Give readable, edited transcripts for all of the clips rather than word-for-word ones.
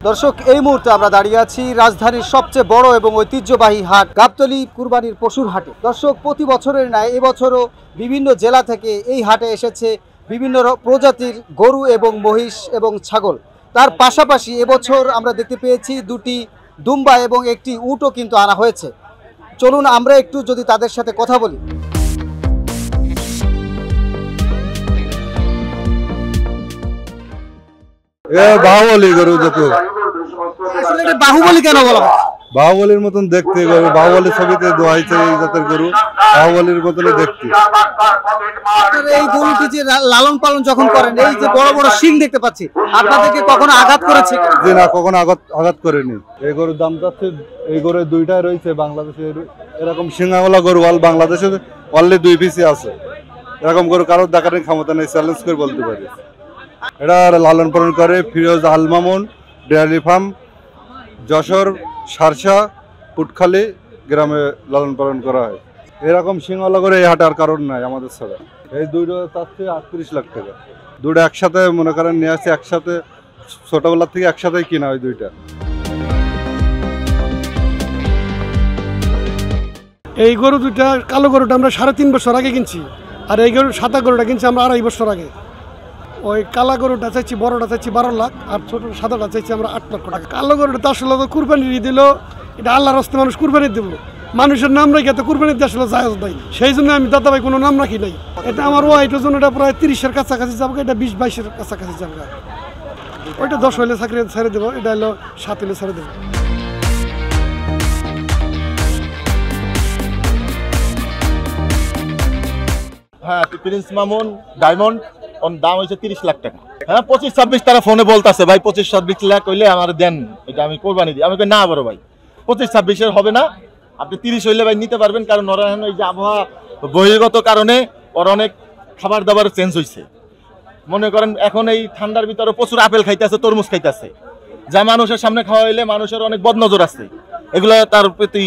দর্শক, এই মুহূর্তে আমরা দাঁড়িয়ে আছি রাজধানীর সবচেয়ে বড় এবং ঐতিহ্যবাহী হাট গাবতলী কুরবানির পশুর হাটে। দর্শক, প্রতি বছরের ন্যায় এবছরও বিভিন্ন জেলা থেকে এই হাটে এসেছে বিভিন্ন প্রজাতির গরু এবং মহিষ এবং ছাগল। তার পাশাপাশি এবছর আমরা দেখতে পেয়েছি দুটি দুম্বা এবং একটি উটও কিন্তু আনা হয়েছে। চলুন আমরা একটু যদি তাদের সাথে কথা বলি। বাহুবলী গরু দেখো। আসলে এটা বাহুবলী কেন বলা হয়? বাহুবলীর মতন দেখতে গরু, বাহুবলী ছবিতে দোয়াইছে এই জাতের গরু, বাহুবলীর মতন দেখতে। এই গরুটি যে লালন পালন যখন করেন, এই যে বড় বড় শিং দেখতে পাচ্ছি, আপনাদেরকে কখনো আঘাত করেছে? যে না, কখনো আঘাত করেনি। এই গরুর দাম যাচ্ছে, এই গরুর দুইটাই রয়েছে বাংলাদেশে। এরকম সিংহাওয়ালা গরু বাংলাদেশে অনলি 2 পিসই আছে। এরকম গরু কারোর দেখার ক্ষমতা নেই, চ্যালেঞ্জ করে বলতে পারি। এটা লালন পালন করে ফিরোজ আল মামুন ডেয়ারি ফার্ম, যশোর সারসা পুটখালি গ্রামে লালন পালন করা হয়। এরকম সিংহলা করে এই হাটে আর কারণ নাই আমাদের ছাড়া। এই দুইটা চাচ্ছে 38 লাখ টাকা। দুটো একসাথে মনে করেন নিয়ে আসছে, একসাথে ছোটবেলার থেকে একসাথেই কিনা হয় দুইটা। এই গরু দুইটা, কালো গরুটা আমরা 3.5 বছর আগে কিনছি, আর এই গরু সাদা গরুটা কিনছি আমরা 2.5 বছর আগে। ওই কালা গরুটা চাইছি, বড়টা চাইছি 12 লাখ, আর ছোট সাদাটা চাইছি আমরা 8 লক্ষ টাকা। কালো গরুটা তো আসলে তো কুরবানি দিল, এটা আল্লাহর রাস্তায় মানুষ কুরবানি দেব, মানুষের নাম রেখে তো কুরবানি দিয়ে আসলে জায়েজ নাই। সেই জন্য আমি দাদা ভাই কোনো নাম রাখি নাই। এটা আমার ওয়াইটের জন্য এটা প্রায় 30-এর কাছাকাছি যাবো, এটা 20-22-এর কাছাকাছি যাবো। ওইটা 10 হইলে চাকরি ছেড়ে দেবো, এটা হলো 7 হইলে ছেড়ে দেবো। হ্যাঁ, প্রিন্স মামুন ডায়মন্ড, ওর দাম হয়েছে 30 লাখ টাকা। হ্যাঁ, 25-26 তারা ফোনে বলতেছে ভাই 25-26 লাখ হইলে আমার দেন, এটা আমি কোরবানি দিই। আমি না বড় ভাই, 25-26-এর হবে না, আপনি 30 হইলে ভাই নিতে পারবেন। কারণ ওরা এই যে আবহাওয়া বহির্গত কারণে ওর অনেক খাবার দাবার চেঞ্জ হয়েছে। মনে করেন এখন এই ঠান্ডার ভিতরে প্রচুর আপেল খাইতেছে, তরমুজ খাইতেছে, যা মানুষের সামনে খাওয়া হইলে মানুষের অনেক বদনজর আছে, এগুলো তার প্রতি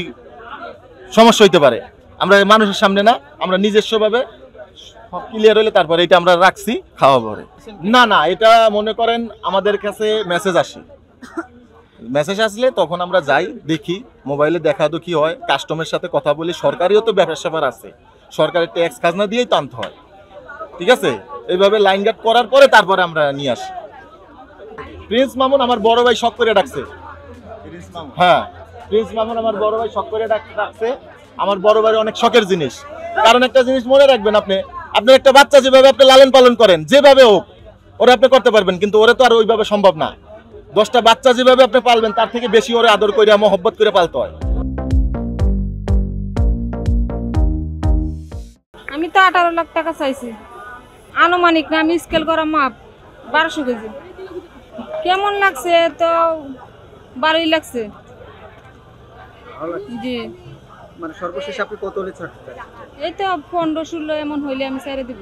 সমস্যা হইতে পারে। আমরা মানুষের সামনে না, আমরা নিজস্বভাবে ক্লিয়ার হইলে তারপরে এটা আমরা রাখছি খাওয়া পরে। না, এটা মনে করেন আমাদের কাছে মেসেজ আসে, মেসেজ আসলে তখন আমরা যাই, দেখি, মোবাইলে দেখা তো কি হয়, কাস্টমের সাথে কথা বলি। সরকারিও তো ব্যবসা আছে, সরকারের ট্যাক্স খাজনা দিয়েই তো আনতে হয়, ঠিক আছে। এইভাবে লাইন গার্ড করার পরে তারপরে আমরা নিয়ে আসি। প্রিন্স মামুন আমার বড় ভাই শখ করে ডাকছে। হ্যাঁ, প্রিন্স মামুন আমার বড় ভাই শখ করে ডাকছে। আমার বড় ভাই অনেক শখের জিনিস। কারণ একটা জিনিস মনে রাখবেন, আপনার একটা বাচ্চা যেভাবে আপনি লালন পালন করেন, যেভাবে হোক ওরা আপনি করতে পারবেন, কিন্তু ওরা তো আর ওইভাবে সম্ভব না। 10টা বাচ্চা যেভাবে আপনি পালবেন তার থেকে বেশি ওরে আদর করে মহব্বত করে পালতে হয়। আমি তো 18 লাখ টাকা চাইছি, আনুমানিক না, আমি স্কেল করা মাপ 1200 কেজি। কেমন লাগছে? তো ভালোই লাগছে। জি, মানে সর্বশেষ আপনি কত হলে ছাড়তে চান? এই তো 15-16 এমন হইলে আমি ছেড়ে দিব।